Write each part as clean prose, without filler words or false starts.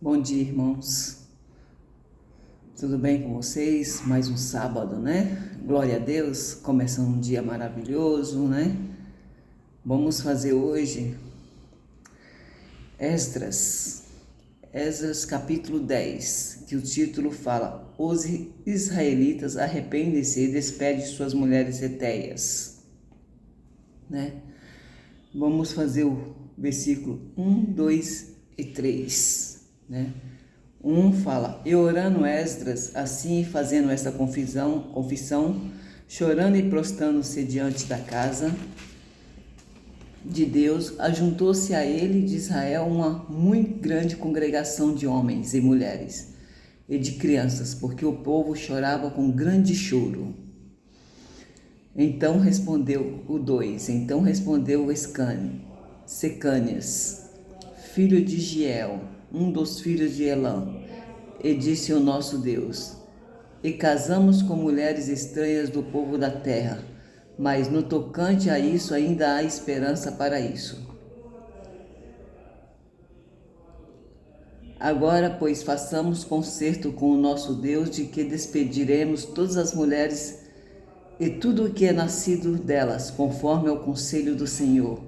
Bom dia, irmãos. Tudo bem com vocês? Mais um sábado, né? Glória a Deus, começando um dia maravilhoso, né? Vamos fazer hoje Esdras capítulo 10, que o título fala: Os israelitas arrependem-se e despedem suas mulheres hetéias, né? Vamos fazer o versículo 1, 2 e 3, né? 1 fala: E orando Esdras, assim fazendo esta confissão, chorando e prostrando-se diante da casa de Deus, ajuntou-se a ele de Israel uma muito grande congregação de homens e mulheres e de crianças, porque o povo chorava com grande choro. Então respondeu Secânias, filho de Giel, um dos filhos de Elã, e disse o nosso Deus: E casamos com mulheres estranhas do povo da terra, mas no tocante a isso ainda há esperança para isso. Agora, pois, façamos concerto com o nosso Deus, de que despediremos todas as mulheres e tudo o que é nascido delas, conforme ao conselho do Senhor,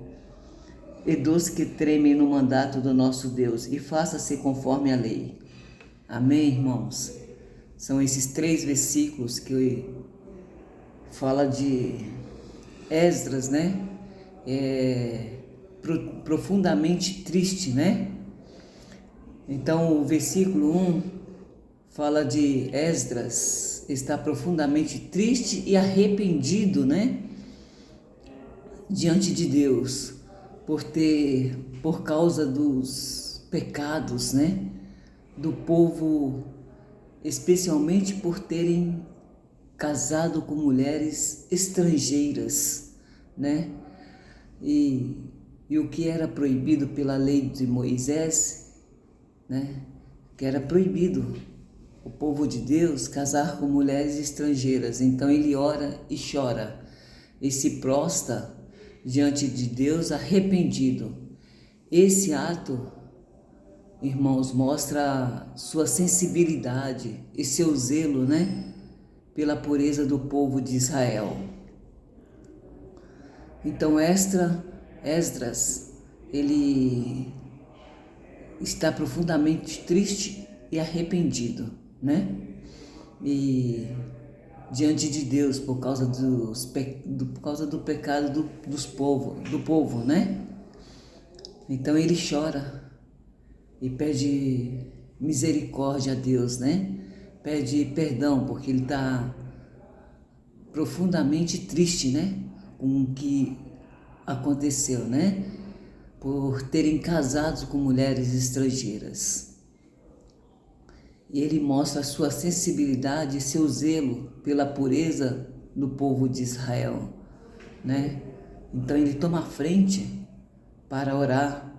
e dos que tremem no mandato do nosso Deus, e faça-se conforme a lei. Amém, irmãos? São esses 3 versículos que fala de Esdras, né? Profundamente triste, né? Então, o versículo 1 fala de Esdras está profundamente triste e arrependido, né? Diante de Deus, por causa dos pecados, né? Do povo, especialmente por terem casado com mulheres estrangeiras, né? E o que era proibido pela lei de Moisés, né? Que era proibido o povo de Deus casar com mulheres estrangeiras. Então ele ora e chora e se prostra diante de Deus arrependido. Esse ato, irmãos, mostra sua sensibilidade e seu zelo, né? Pela pureza do povo de Israel. Então Esdras, ele está profundamente triste e arrependido, né? E diante de Deus por causa do pecado do povo, né? Então ele chora e pede misericórdia a Deus, né? Pede perdão, porque ele está profundamente triste, né? Com o que aconteceu, né? Por terem casado com mulheres estrangeiras. E ele mostra a sua sensibilidade e seu zelo pela pureza do povo de Israel, né? Então ele toma a frente para orar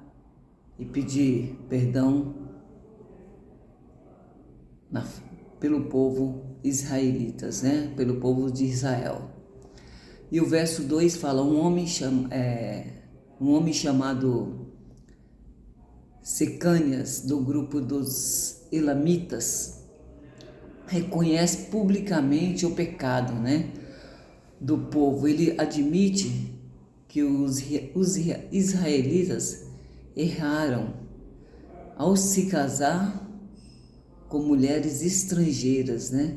e pedir perdão pelo povo israelitas, né? Pelo povo de Israel. E o verso 2 fala: um homem chamado Secânias, do grupo dos elamitas, reconhece publicamente o pecado, né, do povo. Ele admite que os israelitas erraram ao se casar com mulheres estrangeiras, né?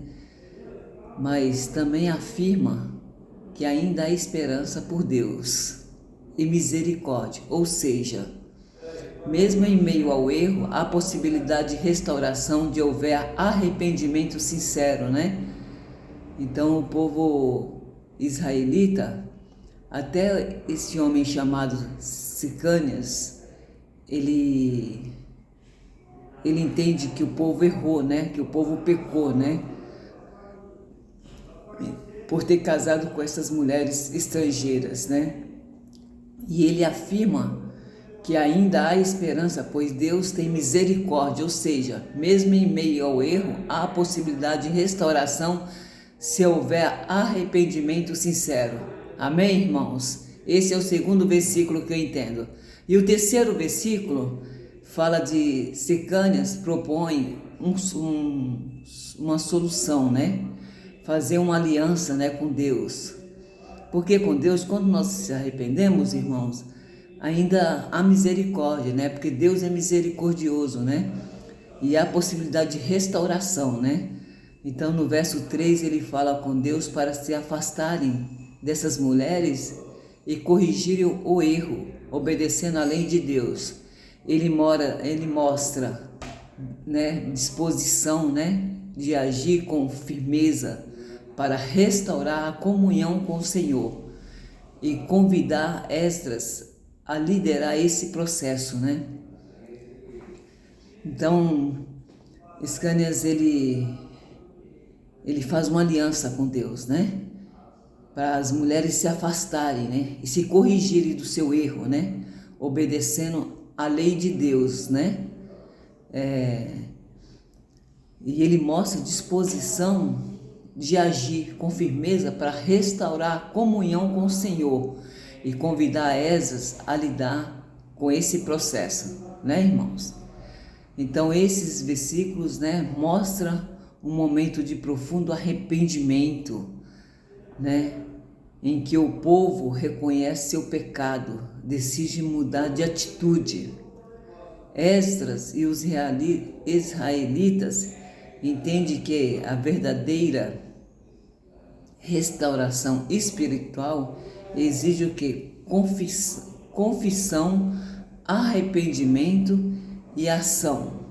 Mas também afirma que ainda há esperança por Deus e misericórdia, ou seja, mesmo em meio ao erro, há possibilidade de restauração, de houver arrependimento sincero, né? Então o povo israelita, até esse homem chamado Secânias, ele entende que o povo errou, né? Que o povo pecou, né? Por ter casado com essas mulheres estrangeiras, né? E ele afirma que ainda há esperança, pois Deus tem misericórdia, ou seja, mesmo em meio ao erro, há a possibilidade de restauração se houver arrependimento sincero. Amém, irmãos? Esse é o segundo versículo que eu entendo. E o terceiro versículo fala de Secânias, propõe uma solução, né? Fazer uma aliança, né, com Deus. Porque com Deus, quando nós se arrependemos, irmãos, ainda há misericórdia, né? Porque Deus é misericordioso, né? E há possibilidade de restauração, né? Então no verso 3 ele fala com Deus para se afastarem dessas mulheres e corrigirem o erro, obedecendo a lei de Deus. Ele mostra, né, disposição, né, de agir com firmeza para restaurar a comunhão com o Senhor e convidar Esdras a liderar esse processo, né? Então, Escânias, ele faz uma aliança com Deus, né? Para as mulheres se afastarem, né? E se corrigirem do seu erro, né? Obedecendo a lei de Deus, né? E ele mostra disposição de agir com firmeza para restaurar a comunhão com o Senhor e convidar Esdras a lidar com esse processo, né, irmãos? Então esses versículos, né, mostram um momento de profundo arrependimento, né, em que o povo reconhece seu pecado, decide mudar de atitude. Esdras e os israelitas entendem que a verdadeira restauração espiritual exige o que? Confissão, arrependimento e ação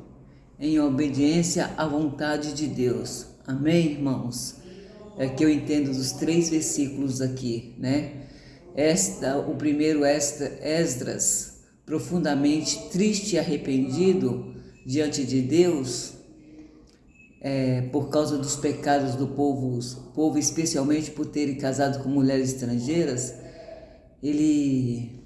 em obediência à vontade de Deus. Amém, irmãos? É que eu entendo dos 3 versículos aqui, né? O primeiro, Esdras, profundamente triste e arrependido diante de Deus, por causa dos pecados do povo, especialmente por terem casado com mulheres estrangeiras, ele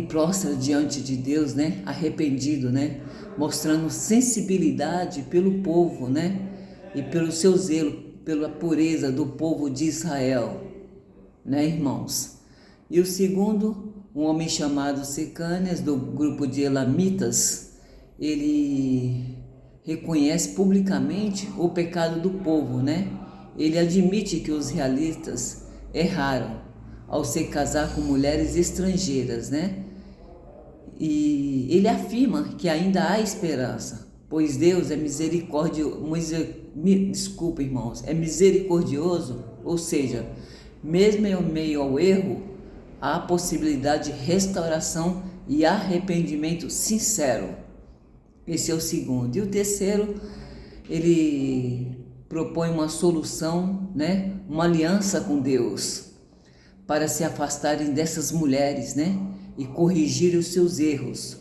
prostra diante de Deus, né? Arrependido, né? Mostrando sensibilidade pelo povo, né? E pelo seu zelo, pela pureza do povo de Israel, né, irmãos? E o segundo, um homem chamado Secânias, do grupo de Elamitas, ele reconhece publicamente o pecado do povo, né? Ele admite que os israelitas erraram ao se casar com mulheres estrangeiras, né? E ele afirma que ainda há esperança, pois Deus é desculpa, irmãos, é misericordioso, ou seja, mesmo em meio ao erro, há possibilidade de restauração e arrependimento sincero. Esse é o segundo. E o terceiro, ele propõe uma solução, né? Uma aliança com Deus, para se afastarem dessas mulheres, né? E corrigirem os seus erros,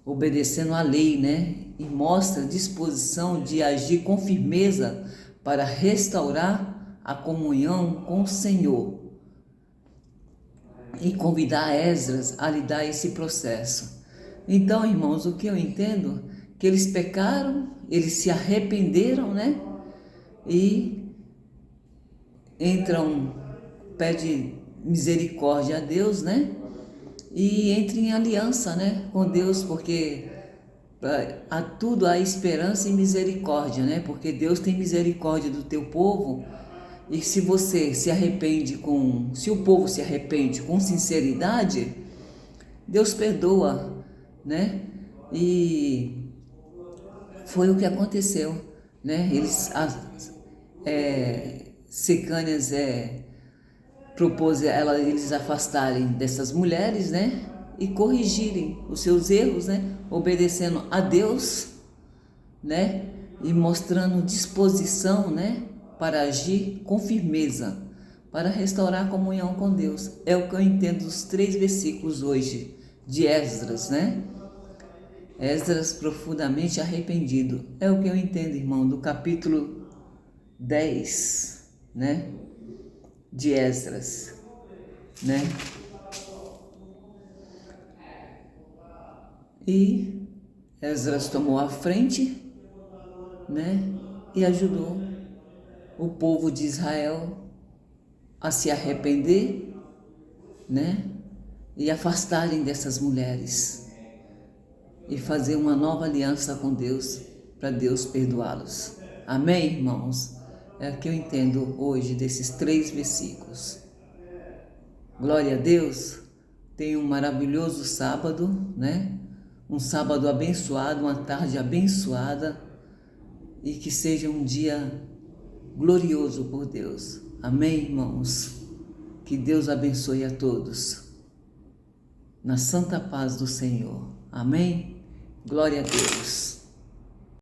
obedecendo à lei, né? E mostra disposição de agir com firmeza para restaurar a comunhão com o Senhor e convidar Esdras a lidar esse processo. Então, irmãos, o que eu entendo? Que eles pecaram, eles se arrependeram, né? E pede misericórdia a Deus, né? E entra em aliança, né, com Deus, porque a tudo há esperança e misericórdia, né? Porque Deus tem misericórdia do teu povo. E se você se arrepende se o povo se arrepende com sinceridade, Deus perdoa, né? E foi o que aconteceu, né? Secânias propôs eles afastarem dessas mulheres, né? E corrigirem os seus erros, né? Obedecendo a Deus, né? E mostrando disposição, né? Para agir com firmeza, para restaurar a comunhão com Deus. É o que eu entendo dos 3 versículos hoje de Esdras, né? Esdras profundamente arrependido. É o que eu entendo, irmão, do capítulo 10, né? De Esdras, né? E Esdras tomou a frente, né? E ajudou o povo de Israel a se arrepender, né? E afastarem dessas mulheres, e fazer uma nova aliança com Deus, para Deus perdoá-los. Amém, irmãos? É o que eu entendo hoje desses 3 versículos. Glória a Deus. Tenha um maravilhoso sábado, né? Um sábado abençoado, uma tarde abençoada, e que seja um dia glorioso por Deus. Amém, irmãos? Que Deus abençoe a todos, na santa paz do Senhor. Amém? Glória a Deus.